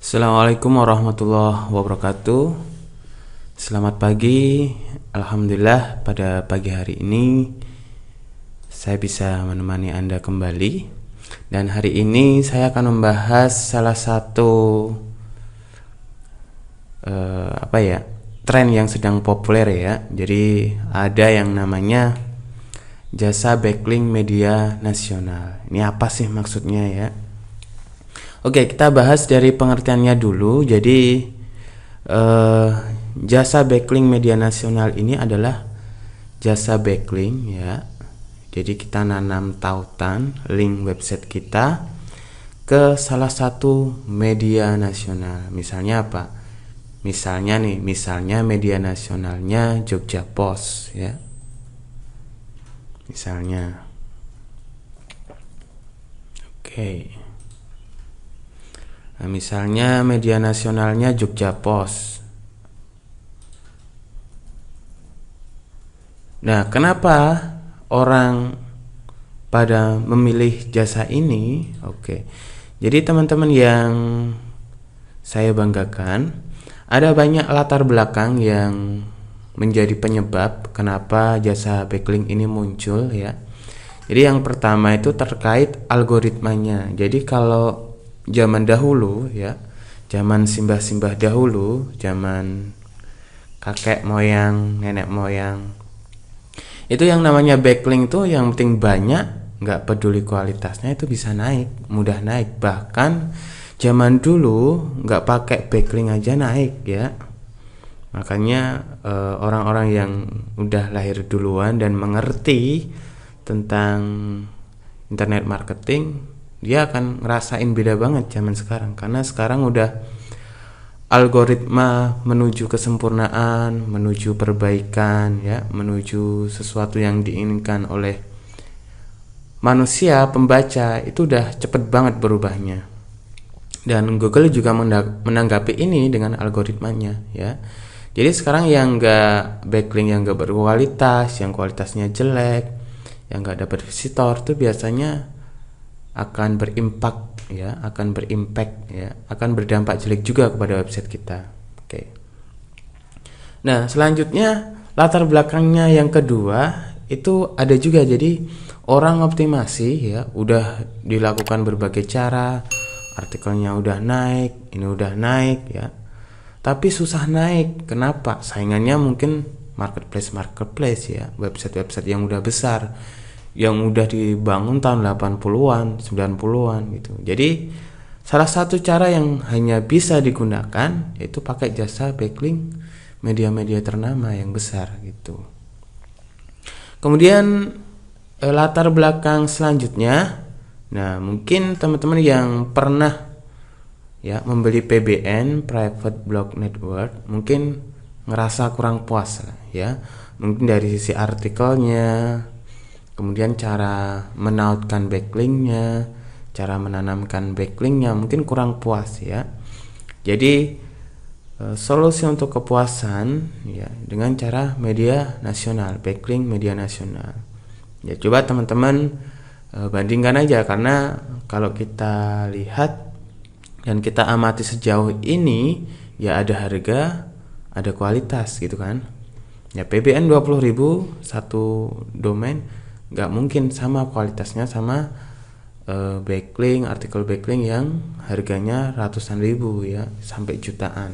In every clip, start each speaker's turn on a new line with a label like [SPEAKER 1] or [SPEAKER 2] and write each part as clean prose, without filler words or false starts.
[SPEAKER 1] Assalamualaikum warahmatullahi wabarakatuh. Selamat pagi. Alhamdulillah pada pagi hari ini saya bisa menemani Anda kembali. Dan hari ini saya akan membahas salah satu tren yang sedang populer ya. Jadi ada yang namanya jasa backlink media nasional. Ini apa sih maksudnya ya? Oke, kita bahas dari pengertiannya dulu. Jadi jasa backlink media nasional ini adalah jasa backlink ya. Jadi kita nanam tautan link website kita ke salah satu media nasional. Misalnya apa? Misalnya media nasionalnya Jogja Post ya. Misalnya. Oke. Nah, misalnya media nasionalnya Jogja Post. Nah, kenapa orang pada memilih jasa ini? Oke. Jadi teman-teman yang saya banggakan, ada banyak latar belakang yang menjadi penyebab kenapa jasa backlink ini muncul ya. Jadi yang pertama itu terkait algoritmanya. Jadi kalau zaman dahulu ya, zaman simbah-simbah dahulu, zaman kakek moyang, nenek moyang, itu yang namanya backlink tuh yang penting banyak, nggak peduli kualitasnya itu bisa naik, mudah naik. Bahkan zaman dulu nggak pakai backlink aja naik ya. Makanya orang-orang yang udah lahir duluan dan mengerti tentang internet marketing, dia akan ngerasain beda banget zaman sekarang, karena sekarang udah algoritma menuju kesempurnaan, menuju perbaikan ya, menuju sesuatu yang diinginkan oleh manusia pembaca itu udah cepet banget berubahnya. Dan Google juga menanggapi ini dengan algoritmanya ya. Jadi sekarang yang enggak backlink, yang enggak berkualitas, yang kualitasnya jelek, yang enggak dapat visitor itu biasanya akan berimpact ya, akan berdampak jelek juga kepada website kita. Oke. Nah, selanjutnya latar belakangnya yang kedua itu ada juga. Jadi orang optimasi ya, udah dilakukan berbagai cara, artikelnya udah naik, ini udah naik ya. Tapi susah naik. Kenapa? Saingannya mungkin marketplace ya, website-website yang udah besar, yang udah dibangun tahun 80-an, 90-an gitu. Jadi salah satu cara yang hanya bisa digunakan yaitu pakai jasa backlink media-media ternama yang besar gitu. Kemudian latar belakang selanjutnya, nah mungkin teman-teman yang pernah ya membeli PBN, Private Blog Network, mungkin ngerasa kurang puas lah ya. Mungkin dari sisi artikelnya, kemudian cara menautkan backlinknya, cara menanamkan backlinknya mungkin kurang puas ya. Jadi solusi untuk kepuasan ya dengan cara media nasional, backlink media nasional. Ya coba teman-teman bandingkan aja, karena kalau kita lihat dan kita amati sejauh ini ya ada harga, ada kualitas gitu kan. Ya PBN 20.000 satu domain, nggak mungkin sama kualitasnya sama backlink, artikel backlink yang harganya ratusan ribu ya, sampai jutaan.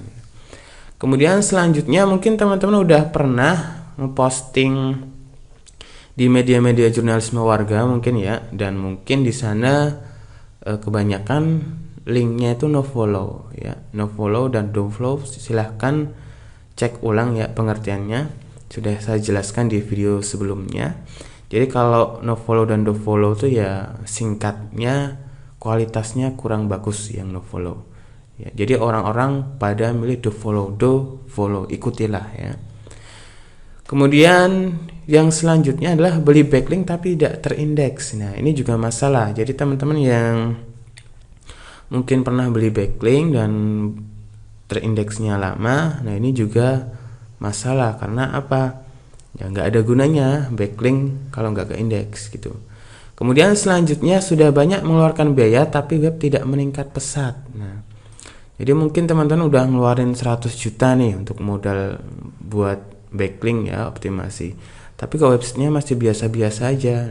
[SPEAKER 1] Kemudian selanjutnya mungkin teman-teman udah pernah memposting di media-media jurnalisme warga mungkin ya, dan mungkin di sana kebanyakan linknya itu no follow ya, no follow dan don't follow. Silahkan cek ulang ya pengertiannya, sudah saya jelaskan di video sebelumnya. Jadi kalau no follow dan do follow itu ya singkatnya kualitasnya kurang bagus yang no follow. Ya, jadi orang-orang pada milih do follow, ikutilah ya. Kemudian yang selanjutnya adalah beli backlink tapi tidak terindeks. Nah, ini juga masalah. Jadi teman-teman yang mungkin pernah beli backlink dan terindeksnya lama, nah ini juga masalah. Karena apa? Ya nggak ada gunanya backlink kalau nggak ke indeks gitu. Kemudian selanjutnya sudah banyak mengeluarkan biaya tapi web tidak meningkat pesat. Nah, Jadi mungkin teman-teman udah ngeluarin 100 juta nih untuk modal buat backlink ya, optimasi. Tapi kalau websitenya masih biasa-biasa aja.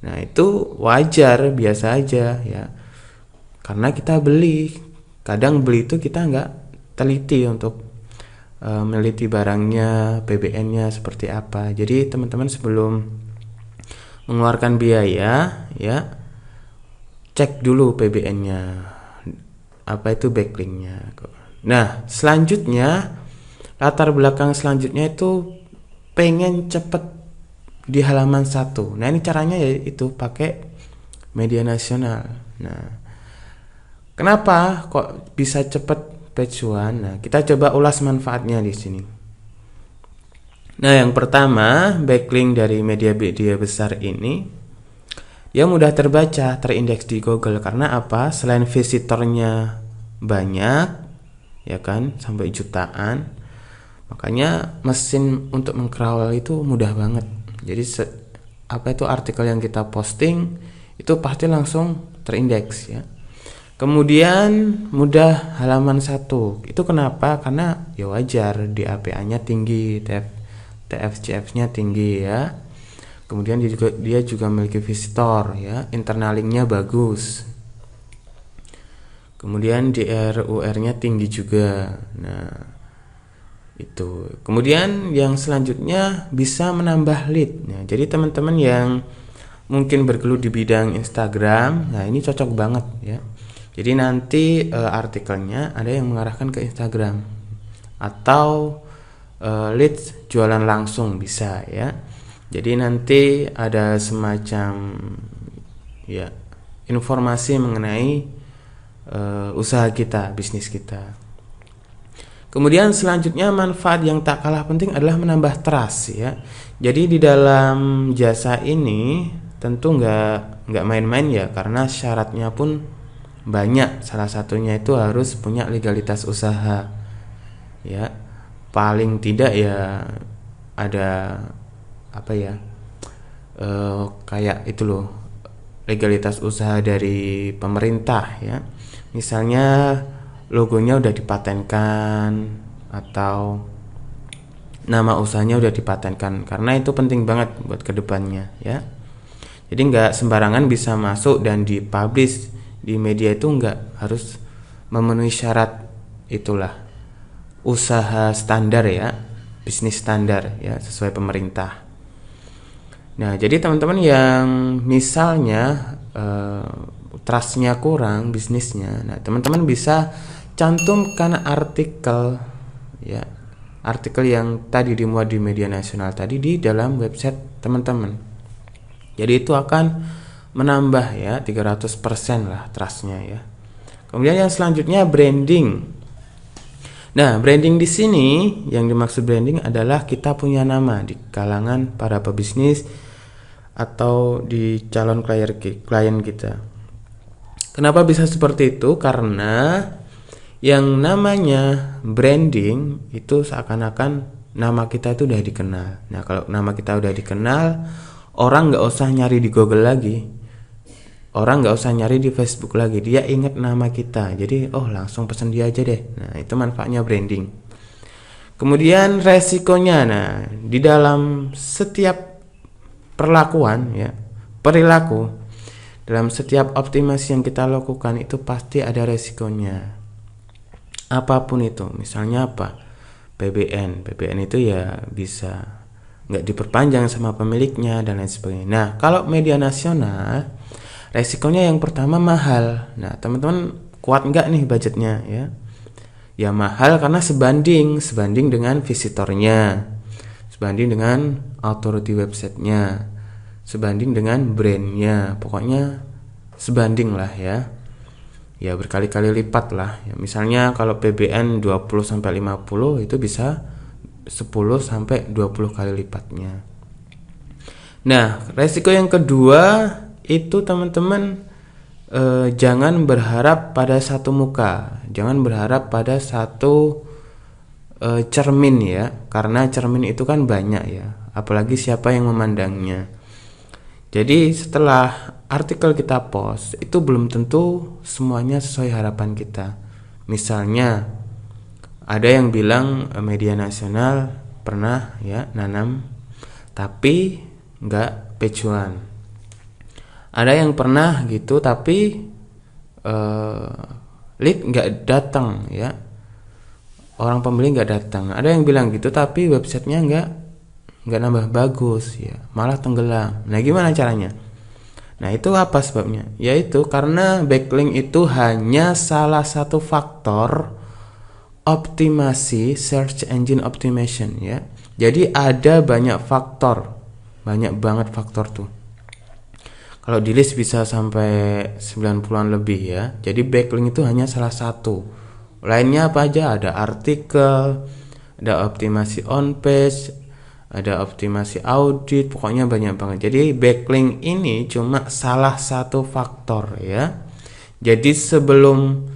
[SPEAKER 1] Nah, itu wajar, biasa aja ya. Karena kita beli. Kadang beli itu kita nggak teliti untuk meneliti barangnya, PBN-nya seperti apa. Jadi teman-teman sebelum mengeluarkan biaya ya, cek dulu PBN-nya, apa itu backlinknya. Nah, selanjutnya latar belakang selanjutnya itu pengen cepet di halaman 1. Nah, ini caranya yaitu pakai media nasional. Nah, kenapa kok bisa cepet page one? Nah, kita coba ulas manfaatnya di sini. Nah, yang pertama, backlink dari media-media besar ini dia mudah terbaca, terindeks di Google. Karena apa? Selain visitornya banyak, ya kan, sampai jutaan, makanya mesin untuk mengcrawl itu mudah banget. Jadi apa itu artikel yang kita posting itu pasti langsung terindeks ya. Kemudian mudah halaman 1. Itu kenapa? Karena ya wajar, di APA-nya tinggi, TFCF-nya tinggi ya. Kemudian dia juga memiliki visitor ya, internal link-nya bagus. Kemudian DRUR-nya tinggi juga. Nah, itu. Kemudian yang selanjutnya bisa menambah lead. Nah, jadi teman-teman yang mungkin bergelut di bidang Instagram, nah ini cocok banget ya. Jadi nanti artikelnya ada yang mengarahkan ke Instagram atau leads jualan langsung bisa ya. Jadi nanti ada semacam ya informasi mengenai usaha kita, bisnis kita. Kemudian selanjutnya manfaat yang tak kalah penting adalah menambah trust ya. Jadi di dalam jasa ini tentu nggak main-main ya, karena syaratnya pun banyak. Salah satunya itu harus punya legalitas usaha ya, paling tidak ya ada apa ya, kayak itu loh, legalitas usaha dari pemerintah ya. Misalnya logonya udah dipatenkan atau nama usahanya udah dipatenkan, karena itu penting banget buat kedepannya ya. Jadi nggak sembarangan bisa masuk dan dipublish di media, itu nggak harus memenuhi syarat itulah, usaha standar ya, bisnis standar ya, sesuai pemerintah. Nah, jadi teman-teman yang misalnya trustnya kurang bisnisnya, nah teman-teman bisa cantumkan artikel ya, artikel yang tadi dimuat di media nasional tadi di dalam website teman-teman. Jadi itu akan menambah ya 300% lah trustnya ya. Kemudian yang selanjutnya branding. Nah, branding di sini yang dimaksud branding adalah kita punya nama di kalangan para pebisnis atau di calon klien kita. Kenapa bisa seperti itu? Karena yang namanya branding itu seakan-akan nama kita itu udah dikenal. Nah, kalau nama kita udah dikenal, orang nggak usah nyari di Google lagi, orang nggak usah nyari di Facebook lagi, dia ingat nama kita, jadi langsung pesan dia aja deh. Nah, itu manfaatnya branding. Kemudian resikonya, nah di dalam setiap perlakuan ya, perilaku, dalam setiap optimasi yang kita lakukan itu pasti ada resikonya, apapun itu. Misalnya apa, PBN itu ya bisa nggak diperpanjang sama pemiliknya dan lain sebagainya. Nah, kalau media nasional, resikonya yang pertama mahal. Nah, teman-teman kuat nggak nih budgetnya ya? Ya mahal karena sebanding dengan visitornya, sebanding dengan authority websitenya, sebanding dengan brandnya, pokoknya sebanding lah ya. Ya berkali-kali lipat lah. Ya, misalnya kalau PBN 20-50 itu bisa 10-20 kali lipatnya. Nah, resiko yang kedua itu teman-teman jangan berharap pada satu muka, jangan berharap pada satu cermin ya, karena cermin itu kan banyak ya, apalagi siapa yang memandangnya. Jadi setelah artikel kita post itu belum tentu semuanya sesuai harapan kita. Misalnya ada yang bilang media nasional pernah ya nanam tapi nggak pecuan. Ada yang pernah gitu tapi lead nggak datang ya, orang pembeli nggak datang. Ada yang bilang gitu tapi websitenya nggak nambah bagus ya, malah tenggelam. Nah gimana caranya? Nah itu apa sebabnya? Yaitu karena backlink itu hanya salah satu faktor optimasi search engine optimization ya. Jadi ada banyak faktor, banyak banget faktor tuh. Kalau di list bisa sampai 90-an lebih ya. Jadi backlink itu hanya salah satu. Lainnya apa aja? Ada artikel, ada optimasi on page, ada optimasi audit, pokoknya banyak banget. Jadi backlink ini cuma salah satu faktor ya. Jadi sebelum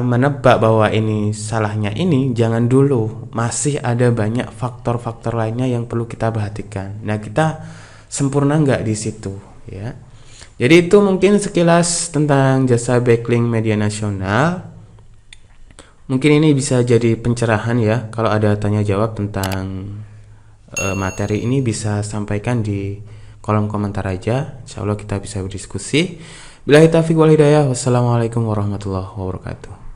[SPEAKER 1] menebak bahwa ini salahnya ini, jangan dulu, masih ada banyak faktor-faktor lainnya yang perlu kita perhatikan. Nah kita sempurna nggak di situ ya. Jadi itu mungkin sekilas tentang jasa backlink media nasional. Mungkin ini bisa jadi pencerahan ya. Kalau ada tanya jawab tentang materi ini bisa sampaikan di kolom komentar aja. Insya Allah kita bisa berdiskusi. Billahi taufiq wal hidayah. Wassalamualaikum warahmatullahi wabarakatuh.